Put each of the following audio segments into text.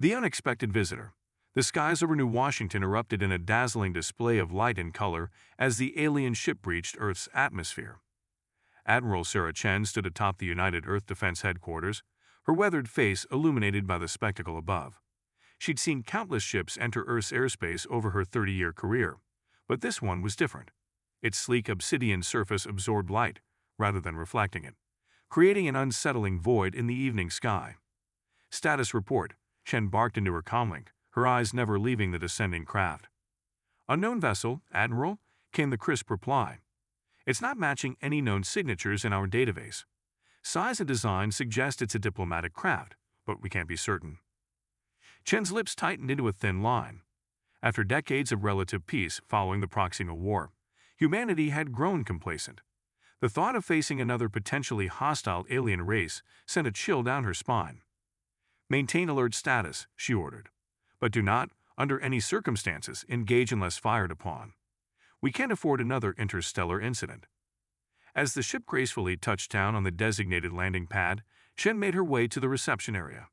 The unexpected visitor. The skies over New Washington erupted in a dazzling display of light and color as the alien ship breached Earth's atmosphere. Admiral Sarah Chen stood atop the United Earth Defense Headquarters, her weathered face illuminated by the spectacle above. She'd seen countless ships enter Earth's airspace over her 30-year career, but this one was different. Its sleek obsidian surface absorbed light, rather than reflecting it, creating an unsettling void in the evening sky. "Status report," Chen barked into her comlink, her eyes never leaving the descending craft. "Unknown vessel, Admiral," came the crisp reply. "It's not matching any known signatures in our database. Size and design suggest it's a diplomatic craft, but we can't be certain." Chen's lips tightened into a thin line. After decades of relative peace following the Proxima War, humanity had grown complacent. The thought of facing another potentially hostile alien race sent a chill down her spine. "Maintain alert status," she ordered. "But do not, under any circumstances, engage unless fired upon. We can't afford another interstellar incident." As the ship gracefully touched down on the designated landing pad, Chen made her way to the reception area.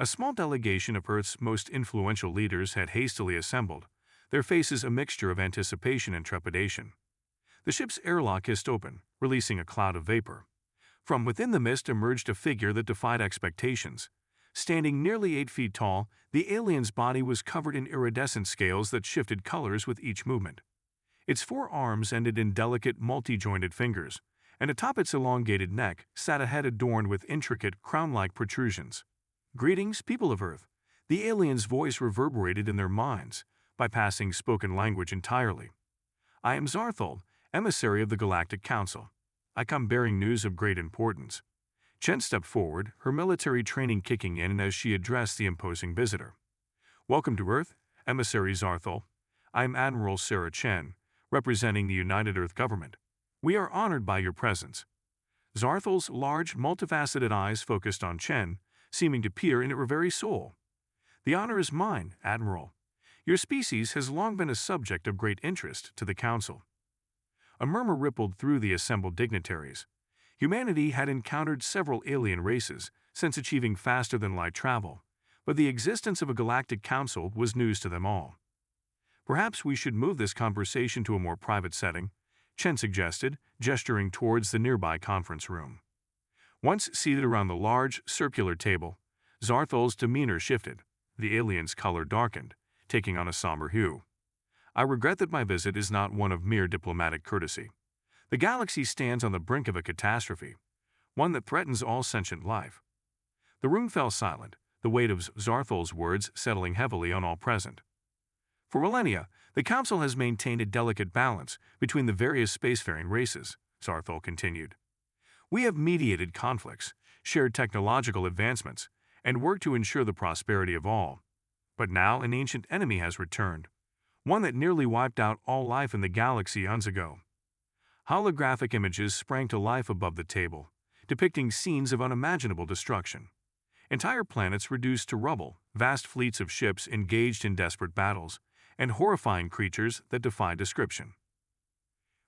A small delegation of Earth's most influential leaders had hastily assembled, their faces a mixture of anticipation and trepidation. The ship's airlock hissed open, releasing a cloud of vapor. From within the mist emerged a figure that defied expectations. Standing nearly 8 feet tall, the alien's body was covered in iridescent scales that shifted colors with each movement. Its 4 arms ended in delicate, multi-jointed fingers, and atop its elongated neck sat a head adorned with intricate, crown-like protrusions. "Greetings, people of Earth." The alien's voice reverberated in their minds, bypassing spoken language entirely. "I am Zarthol, emissary of the Galactic Council. I come bearing news of great importance." Chen stepped forward, her military training kicking in as she addressed the imposing visitor. "Welcome to Earth, Emissary Zarthol. I am Admiral Sarah Chen, representing the United Earth Government. We are honored by your presence." Zarthol's large, multifaceted eyes focused on Chen, seeming to peer into her very soul. "The honor is mine, Admiral. Your species has long been a subject of great interest to the Council." A murmur rippled through the assembled dignitaries. Humanity had encountered several alien races since achieving faster-than-light travel, but the existence of a galactic council was news to them all. "Perhaps we should move this conversation to a more private setting," Chen suggested, gesturing towards the nearby conference room. Once seated around the large, circular table, Zarthol's demeanor shifted. The alien's color darkened, taking on a somber hue. "I regret that my visit is not one of mere diplomatic courtesy. The galaxy stands on the brink of a catastrophe, one that threatens all sentient life." The room fell silent, the weight of Zarthol's words settling heavily on all present. "For millennia, the Council has maintained a delicate balance between the various spacefaring races," Zarthol continued. "We have mediated conflicts, shared technological advancements, and worked to ensure the prosperity of all. But now an ancient enemy has returned, one that nearly wiped out all life in the galaxy eons ago." Holographic images sprang to life above the table, depicting scenes of unimaginable destruction. Entire planets reduced to rubble, vast fleets of ships engaged in desperate battles, and horrifying creatures that defy description.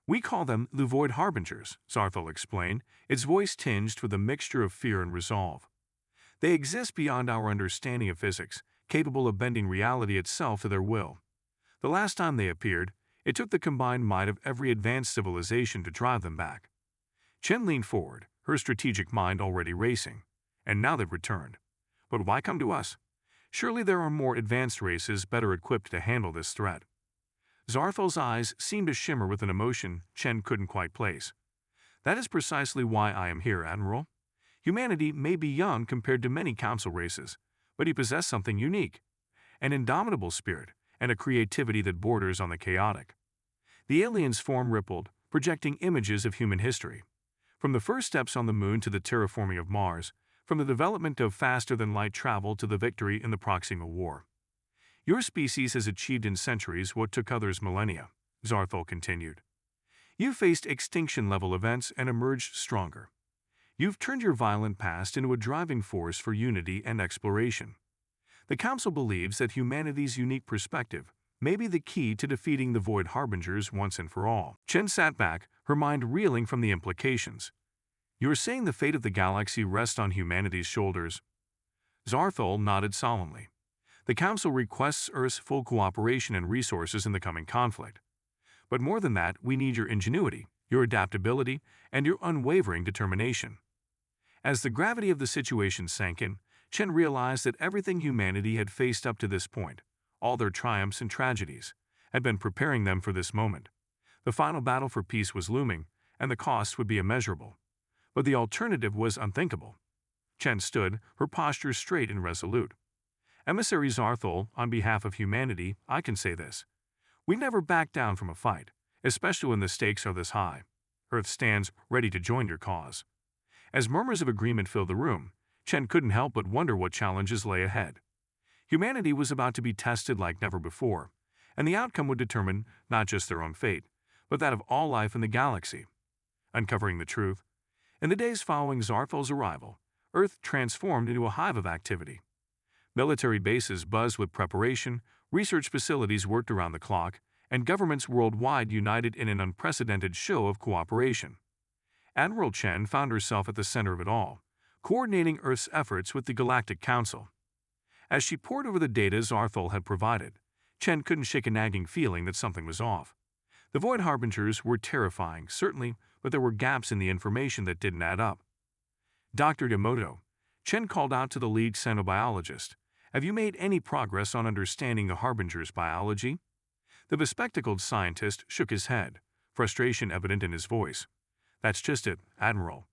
"We call them the Void Harbingers," Zarthol explained, its voice tinged with a mixture of fear and resolve. "They exist beyond our understanding of physics, capable of bending reality itself to their will. The last time they appeared, it took the combined might of every advanced civilization to drive them back." Chen leaned forward, her strategic mind already racing. "And now they've returned. But why come to us? Surely there are more advanced races better equipped to handle this threat." Zarthol's eyes seemed to shimmer with an emotion Chen couldn't quite place. "That is precisely why I am here, Admiral. Humanity may be young compared to many council races, but you possess something unique, an indomitable spirit, and a creativity that borders on the chaotic." The alien's form rippled, projecting images of human history. From the first steps on the moon to the terraforming of Mars, from the development of faster-than-light travel to the victory in the Proxima War. "Your species has achieved in centuries what took others millennia," Zarthol continued. "You faced extinction-level events and emerged stronger. You've turned your violent past into a driving force for unity and exploration. The Council believes that humanity's unique perspective may be the key to defeating the Void Harbingers once and for all." Chen sat back, her mind reeling from the implications. "You're saying the fate of the galaxy rests on humanity's shoulders?" Zarthol nodded solemnly. The Council requests Earth's full cooperation and resources in the coming conflict. But more than that, we need your ingenuity, your adaptability, and your unwavering determination. As the gravity of the situation sank in, Chen realized that everything humanity had faced up to this point, all their triumphs and tragedies, had been preparing them for this moment. The final battle for peace was looming, and the cost would be immeasurable. But the alternative was unthinkable. Chen stood, her posture straight and resolute. Emissary Zarthol, on behalf of humanity, I can say this. We never back down from a fight, especially when the stakes are this high. Earth stands ready to join your cause. As murmurs of agreement filled the room, Chen couldn't help but wonder what challenges lay ahead. Humanity was about to be tested like never before, and the outcome would determine not just their own fate, but that of all life in the galaxy. Uncovering the truth, in the days following Zarthol's arrival, Earth transformed into a hive of activity. Military bases buzzed with preparation, research facilities worked around the clock, and governments worldwide united in an unprecedented show of cooperation. Admiral Chen found herself at the center of it all, coordinating Earth's efforts with the Galactic Council. As she pored over the data Zarthol had provided, Chen couldn't shake a nagging feeling that something was off. The Void Harbingers were terrifying, certainly, but there were gaps in the information that didn't add up. Dr. Yamoto, Chen called out to the lead xenobiologist, have you made any progress on understanding the Harbinger's biology? The bespectacled scientist shook his head, frustration evident in his voice. That's just it, Admiral.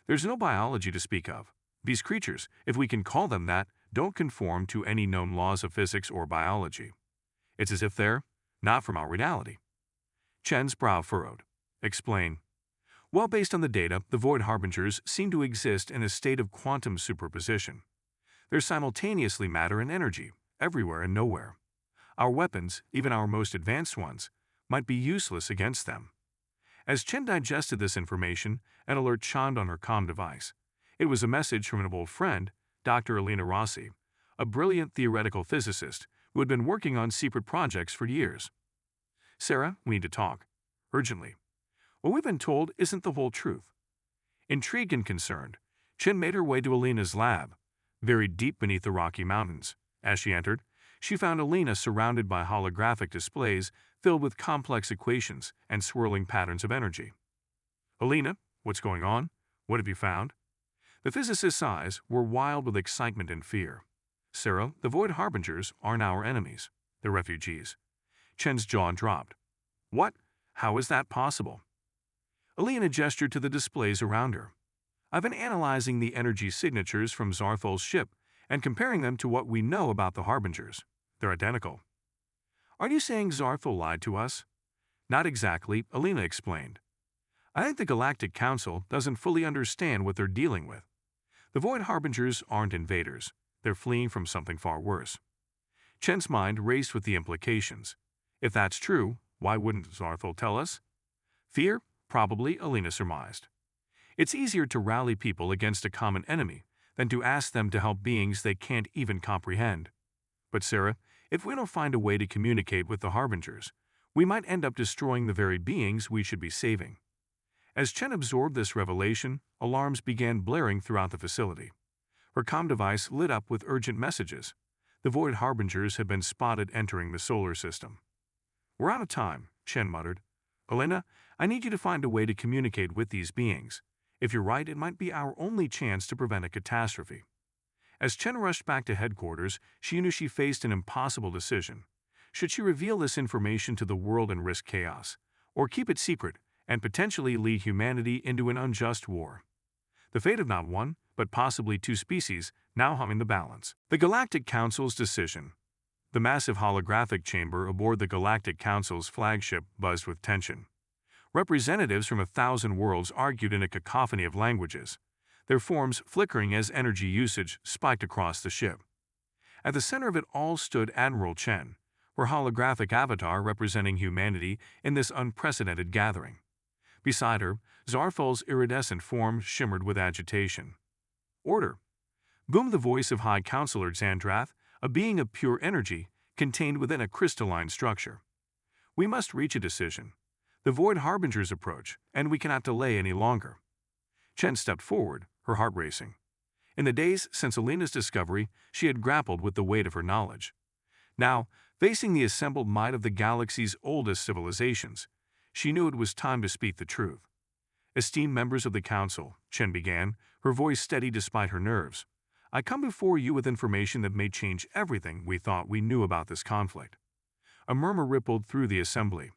There's no biology to speak of. These creatures, if we can call them that, don't conform to any known laws of physics or biology. It's as if they're not from our reality. Chen's brow furrowed. Explain. Well, based on the data, the Void Harbingers seem to exist in a state of quantum superposition. They're simultaneously matter and energy, everywhere and nowhere. Our weapons, even our most advanced ones, might be useless against them. As Chen digested this information, an alert chimed on her comm device. It was a message from an old friend, Dr. Elena Rossi, a brilliant theoretical physicist who had been working on secret projects for years. Sarah, we need to talk. Urgently. What we've been told isn't the whole truth. Intrigued and concerned, Chen made her way to Elena's lab, buried deep beneath the Rocky Mountains. As she entered, she found Elena surrounded by holographic displays filled with complex equations and swirling patterns of energy. Elena, what's going on? What have you found? The physicist's eyes were wild with excitement and fear. Sarah, the Void Harbingers aren't our enemies. They're refugees. Chen's jaw dropped. What? How is that possible? Elena gestured to the displays around her. I've been analyzing the energy signatures from Zarthol's ship and comparing them to what we know about the Harbingers. They're identical. Are you saying Zarthol lied to us? Not exactly, Elena explained. I think the Galactic Council doesn't fully understand what they're dealing with. The Void Harbingers aren't invaders. They're fleeing from something far worse. Chen's mind raced with the implications. If that's true, why wouldn't Zarthol tell us? Fear? Probably, Elena surmised. It's easier to rally people against a common enemy than to ask them to help beings they can't even comprehend. But Sarah, if we don't find a way to communicate with the Harbingers, we might end up destroying the very beings we should be saving. As Chen absorbed this revelation, alarms began blaring throughout the facility. Her comm device lit up with urgent messages. The Void Harbingers had been spotted entering the solar system. We're out of time, Chen muttered. Elena, I need you to find a way to communicate with these beings. If you're right, it might be our only chance to prevent a catastrophe. As Chen rushed back to headquarters, she knew she faced an impossible decision. Should she reveal this information to the world and risk chaos, or keep it secret and potentially lead humanity into an unjust war? The fate of not one, but possibly two species now hung in the balance. The Galactic Council's decision. The massive holographic chamber aboard the Galactic Council's flagship buzzed with tension. Representatives from 1,000 worlds argued in a cacophony of languages, their forms flickering as energy usage spiked across the ship. At the center of it all stood Admiral Chen, her holographic avatar representing humanity in this unprecedented gathering. Beside her, Zarthol's iridescent form shimmered with agitation. Order! Boomed the voice of High Counselor Xandrath, a being of pure energy contained within a crystalline structure. We must reach a decision. The Void Harbingers approach, and we cannot delay any longer. Chen stepped forward, her heart racing. In the days since Alina's discovery, she had grappled with the weight of her knowledge. Now, facing the assembled might of the galaxy's oldest civilizations, she knew it was time to speak the truth. "Esteemed members of the Council," Chen began, her voice steady despite her nerves, "I come before you with information that may change everything we thought we knew about this conflict." A murmur rippled through the assembly.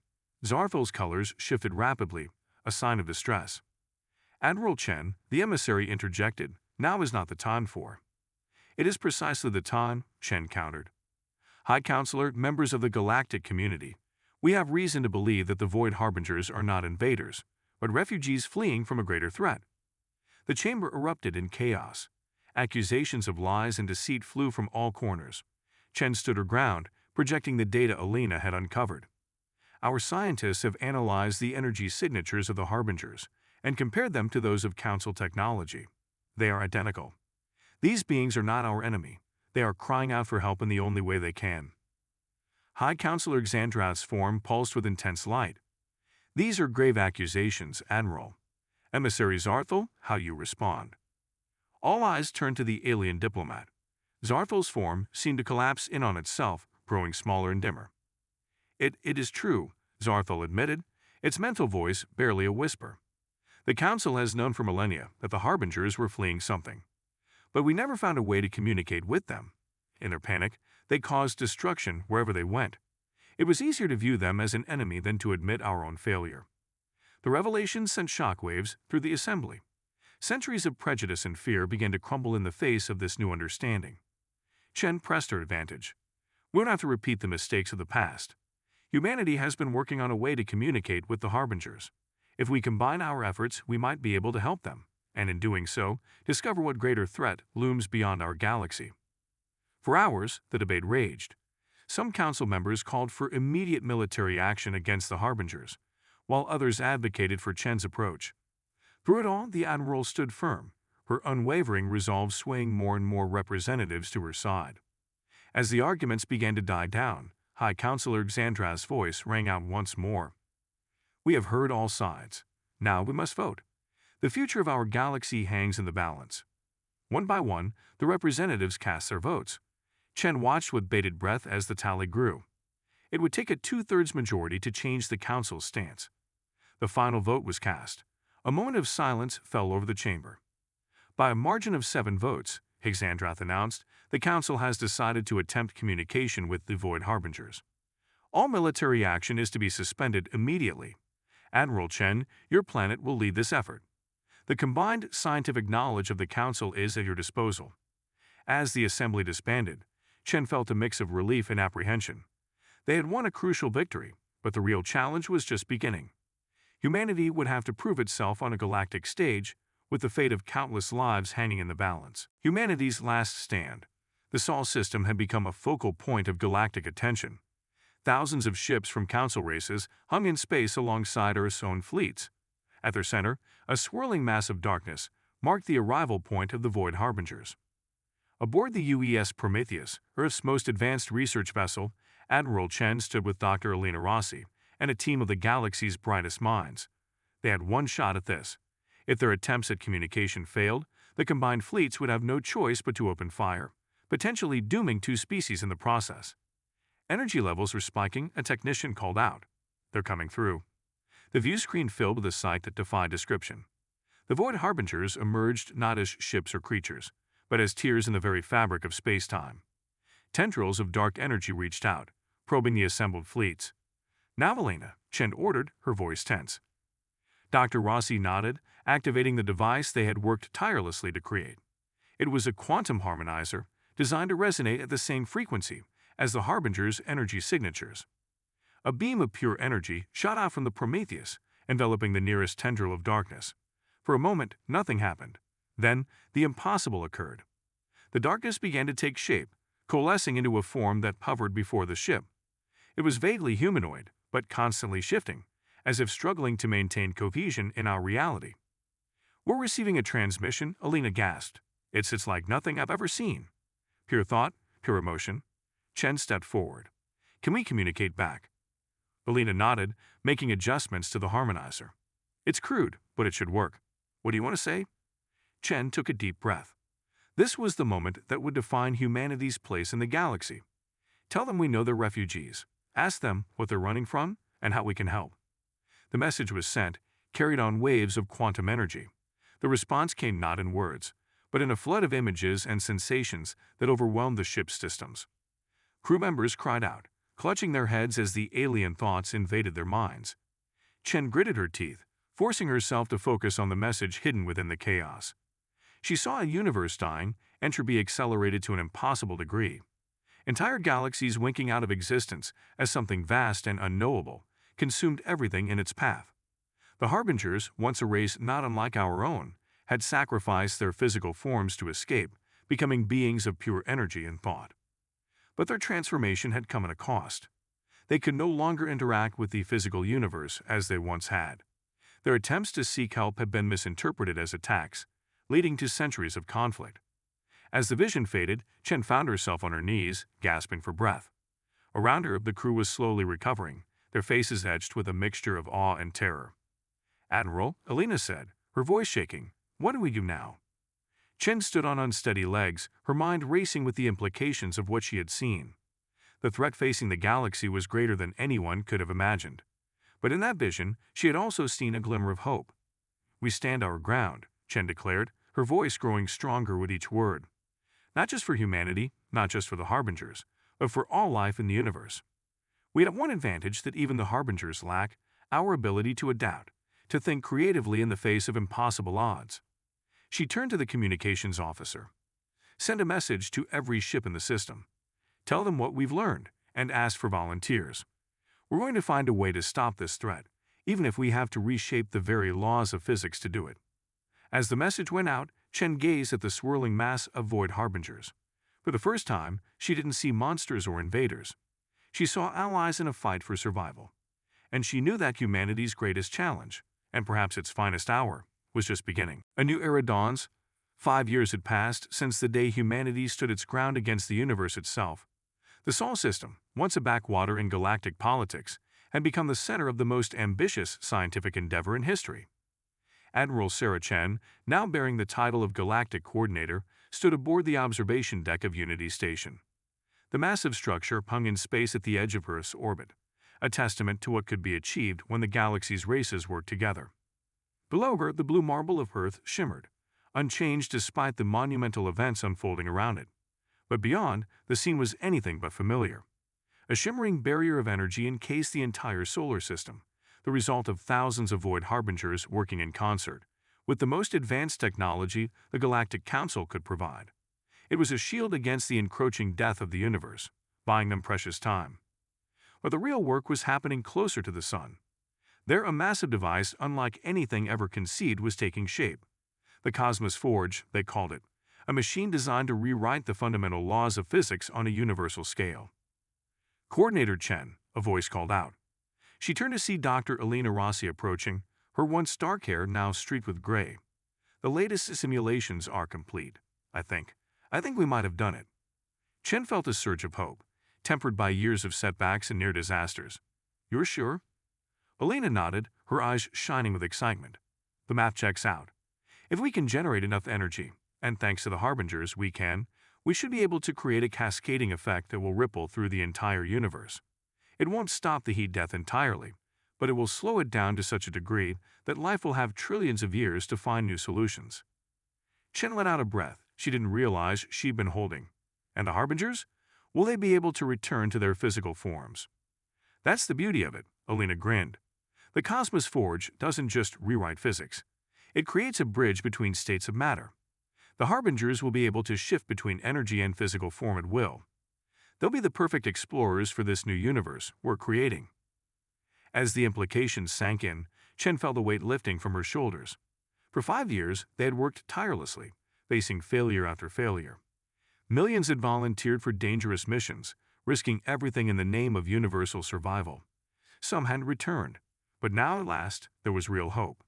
Zarthel's colors shifted rapidly, a sign of distress. "Admiral Chen," the emissary interjected, "now is not the time for." "It is precisely the time," Chen countered. "High Counselor, members of the Galactic community, we have reason to believe that the Void Harbingers are not invaders, but refugees fleeing from a greater threat." The chamber erupted in chaos. Accusations of lies and deceit flew from all corners. Chen stood her ground, projecting the data Alina had uncovered. "Our scientists have analyzed the energy signatures of the Harbingers and compared them to those of Council technology. They are identical. These beings are not our enemy. They are crying out for help in the only way they can." High Counselor Xandrath's form pulsed with intense light. "These are grave accusations, Admiral. Emissary Zarthel, how you respond?" All eyes turned to the alien diplomat. Zarthel's form seemed to collapse in on itself, growing smaller and dimmer. It is true," Zarthel admitted, its mental voice barely a whisper. "The Council has known for millennia that the Harbingers were fleeing something. But we never found a way to communicate with them. In their panic, they caused destruction wherever they went. It was easier to view them as an enemy than to admit our own failure." The revelation sent shockwaves through the assembly. Centuries of prejudice and fear began to crumble in the face of this new understanding. Chen pressed her advantage. "We don't have to repeat the mistakes of the past. Humanity has been working on a way to communicate with the Harbingers. If we combine our efforts, we might be able to help them, and in doing so, discover what greater threat looms beyond our galaxy." For hours, the debate raged. Some council members called for immediate military action against the Harbingers, while others advocated for Chen's approach. Through it all, the Admiral stood firm, her unwavering resolve swaying more and more representatives to her side. As the arguments began to die down, High Counselor Xandrath's voice rang out once more. "We have heard all sides. Now we must vote. The future of our galaxy hangs in the balance." One by one, the representatives cast their votes. Chen watched with bated breath as the tally grew. It would take a 2/3 majority to change the Council's stance. The final vote was cast. A moment of silence fell over the chamber. "By a margin of 7 votes, Xandrath announced, the Council has decided to attempt communication with the Void Harbingers. All military action is to be suspended immediately. Admiral Chen, your planet will lead this effort. The combined scientific knowledge of the Council is at your disposal." As the assembly disbanded, Chen felt a mix of relief and apprehension. They had won a crucial victory, but the real challenge was just beginning. Humanity would have to prove itself on a galactic stage, with the fate of countless lives hanging in the balance. Humanity's last stand. The Sol system had become a focal point of galactic attention. Thousands of ships from Council races hung in space alongside Earth's own fleets. At their center, a swirling mass of darkness marked the arrival point of the Void Harbingers. Aboard the UES Prometheus, Earth's most advanced research vessel, Admiral Chen stood with Dr. Alina Rossi and a team of the galaxy's brightest minds. They had one shot at this. If their attempts at communication failed, the combined fleets would have no choice but to open fire, potentially dooming 2 species in the process. Energy levels were spiking, a technician called out. "They're coming through." The view screen filled with a sight that defied description. The Void Harbingers emerged not as ships or creatures, but as tears in the very fabric of space-time. Tendrils of dark energy reached out, probing the assembled fleets. "Now, Elena," Chen ordered, her voice tense. Dr. Rossi nodded, activating the device they had worked tirelessly to create. It was a quantum harmonizer, designed to resonate at the same frequency as the Harbinger's energy signatures. A beam of pure energy shot out from the Prometheus, enveloping the nearest tendril of darkness. For a moment, nothing happened. Then, the impossible occurred. The darkness began to take shape, coalescing into a form that hovered before the ship. It was vaguely humanoid, but constantly shifting, as if struggling to maintain cohesion in our reality. "We're receiving a transmission," Alina gasped. It's like nothing I've ever seen." "Pure thought, pure emotion." Chen stepped forward. "Can we communicate back?" Alina nodded, making adjustments to the harmonizer. "It's crude, but it should work. What do you want to say?" Chen took a deep breath. This was the moment that would define humanity's place in the galaxy. Tell them we know they're refugees. Ask them what they're running from and how we can help. The message was sent, carried on waves of quantum energy. The response came not in words, but in a flood of images and sensations that overwhelmed the ship's systems. Crew members cried out, clutching their heads as the alien thoughts invaded their minds. Chen gritted her teeth, forcing herself to focus on the message hidden within the chaos. She saw a universe dying, entropy accelerated to an impossible degree. Entire galaxies winking out of existence as something vast and unknowable, consumed everything in its path. The Harbingers, once a race not unlike our own, had sacrificed their physical forms to escape, becoming beings of pure energy and thought. But their transformation had come at a cost. They could no longer interact with the physical universe as they once had. Their attempts to seek help had been misinterpreted as attacks, leading to centuries of conflict. As the vision faded, Chen found herself on her knees, gasping for breath. Around her, the crew was slowly recovering, their faces etched with a mixture of awe and terror. "Admiral," Alina said, her voice shaking, "what do we do now?" Chen stood on unsteady legs, her mind racing with the implications of what she had seen. The threat facing the galaxy was greater than anyone could have imagined. But in that vision, she had also seen a glimmer of hope. "We stand our ground," Chen declared, her voice growing stronger with each word. "Not just for humanity, not just for the Harbingers, but for all life in the universe. We have one advantage that even the Harbingers lack, our ability to adapt, to think creatively in the face of impossible odds." She turned to the communications officer. "Send a message to every ship in the system. Tell them what we've learned, and ask for volunteers. We're going to find a way to stop this threat, even if we have to reshape the very laws of physics to do it." As the message went out, Chen gazed at the swirling mass of void Harbingers. For the first time, she didn't see monsters or invaders. She saw allies in a fight for survival. And she knew that humanity's greatest challenge, and perhaps its finest hour, was just beginning. A new era dawns. 5 years had passed since the day humanity stood its ground against the universe itself. The Sol system, once a backwater in galactic politics, had become the center of the most ambitious scientific endeavor in history. Admiral Sarah Chen, now bearing the title of Galactic Coordinator, stood aboard the observation deck of Unity Station. The massive structure hung in space at the edge of Earth's orbit, a testament to what could be achieved when the galaxy's races worked together. Below her, the blue marble of Earth shimmered, unchanged despite the monumental events unfolding around it. But beyond, the scene was anything but familiar. A shimmering barrier of energy encased the entire solar system, the result of thousands of void Harbingers working in concert, with the most advanced technology the Galactic Council could provide. It was a shield against the encroaching death of the universe, buying them precious time. But the real work was happening closer to the sun. There, a massive device unlike anything ever conceived was taking shape. The Cosmos Forge, they called it, a machine designed to rewrite the fundamental laws of physics on a universal scale. "Coordinator Chen," a voice called out. She turned to see Dr. Alina Rossi approaching, her once dark hair now streaked with gray. "The latest simulations are complete, I think. I think we might have done it." Chen felt a surge of hope, tempered by years of setbacks and near disasters. "You're sure?" Alina nodded, her eyes shining with excitement. "The math checks out. If we can generate enough energy, and thanks to the Harbingers we should be able to create a cascading effect that will ripple through the entire universe. It won't stop the heat death entirely, but it will slow it down to such a degree that life will have trillions of years to find new solutions." Chen let out a breath she didn't realize she'd been holding. "And the Harbingers? Will they be able to return to their physical forms?" "That's the beauty of it," Alina grinned. "The Cosmos Forge doesn't just rewrite physics. It creates a bridge between states of matter. The Harbingers will be able to shift between energy and physical form at will. They'll be the perfect explorers for this new universe we're creating." As the implications sank in, Chen felt the weight lifting from her shoulders. For 5 years, they had worked tirelessly, facing failure after failure. Millions had volunteered for dangerous missions, risking everything in the name of universal survival. Some had returned, but now at last there was real hope.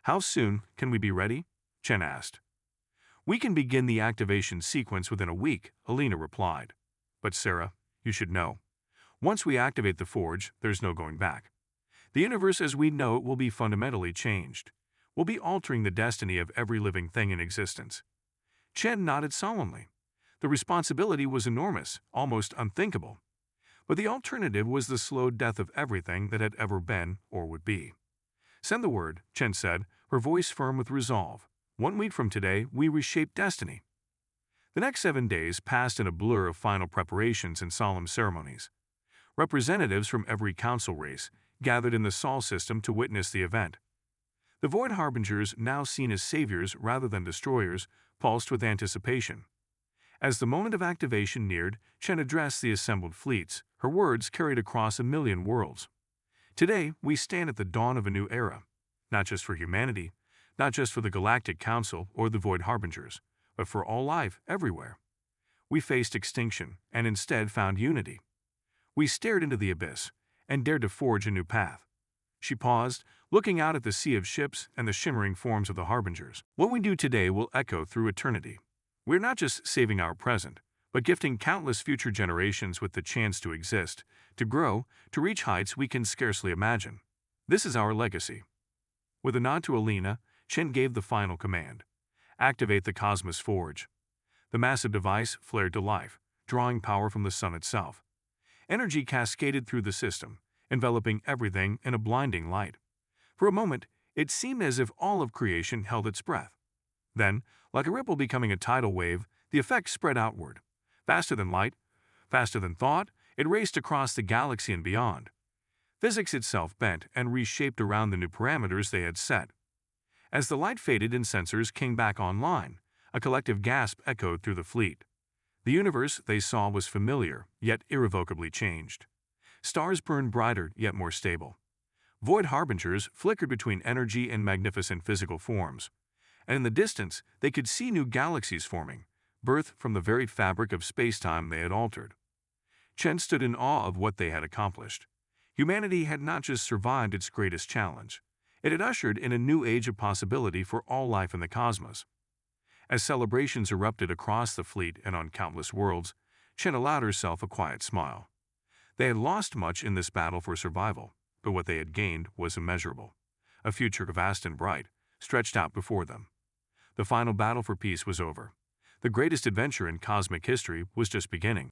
"How soon can we be ready?" Chen asked. "We can begin the activation sequence within a week," Alina replied. "But Sarah, you should know. Once we activate the forge, there's no going back. The universe as we know it will be fundamentally changed. We'll be altering the destiny of every living thing in existence." Chen nodded solemnly. The responsibility was enormous, almost unthinkable. But the alternative was the slow death of everything that had ever been or would be. Send the word, Chen said, her voice firm with resolve. 1 week from today, we reshape destiny. The next 7 days passed in a blur of final preparations and solemn ceremonies. Representatives from every council race gathered in the Sol system to witness the event. The Void Harbingers, now seen as saviors rather than destroyers, pulsed with anticipation. As the moment of activation neared, Chen addressed the assembled fleets, her words carried across 1,000,000 worlds. Today, we stand at the dawn of a new era, not just for humanity, not just for the Galactic Council or the Void Harbingers, but for all life everywhere. We faced extinction and instead found unity. We stared into the abyss and dared to forge a new path. She paused, looking out at the sea of ships and the shimmering forms of the Harbingers. What we do today will echo through eternity. We're not just saving our present, but gifting countless future generations with the chance to exist, to grow, to reach heights we can scarcely imagine. This is our legacy. With a nod to Alina, Chen gave the final command. Activate the Cosmos Forge. The massive device flared to life, drawing power from the sun itself. Energy cascaded through the system, enveloping everything in a blinding light. For a moment, it seemed as if all of creation held its breath. Then, like a ripple becoming a tidal wave, the effect spread outward. Faster than light, faster than thought, it raced across the galaxy and beyond. Physics itself bent and reshaped around the new parameters they had set. As the light faded and sensors came back online, a collective gasp echoed through the fleet. The universe they saw was familiar, yet irrevocably changed. Stars burned brighter, yet more stable. Void Harbingers flickered between energy and magnificent physical forms. And in the distance, they could see new galaxies forming, birthed from the very fabric of space-time they had altered. Chen stood in awe of what they had accomplished. Humanity had not just survived its greatest challenge, it had ushered in a new age of possibility for all life in the cosmos. As celebrations erupted across the fleet and on countless worlds, Chen allowed herself a quiet smile. They had lost much in this battle for survival, but what they had gained was immeasurable. A future vast and bright stretched out before them. The final battle for peace was over. The greatest adventure in cosmic history was just beginning.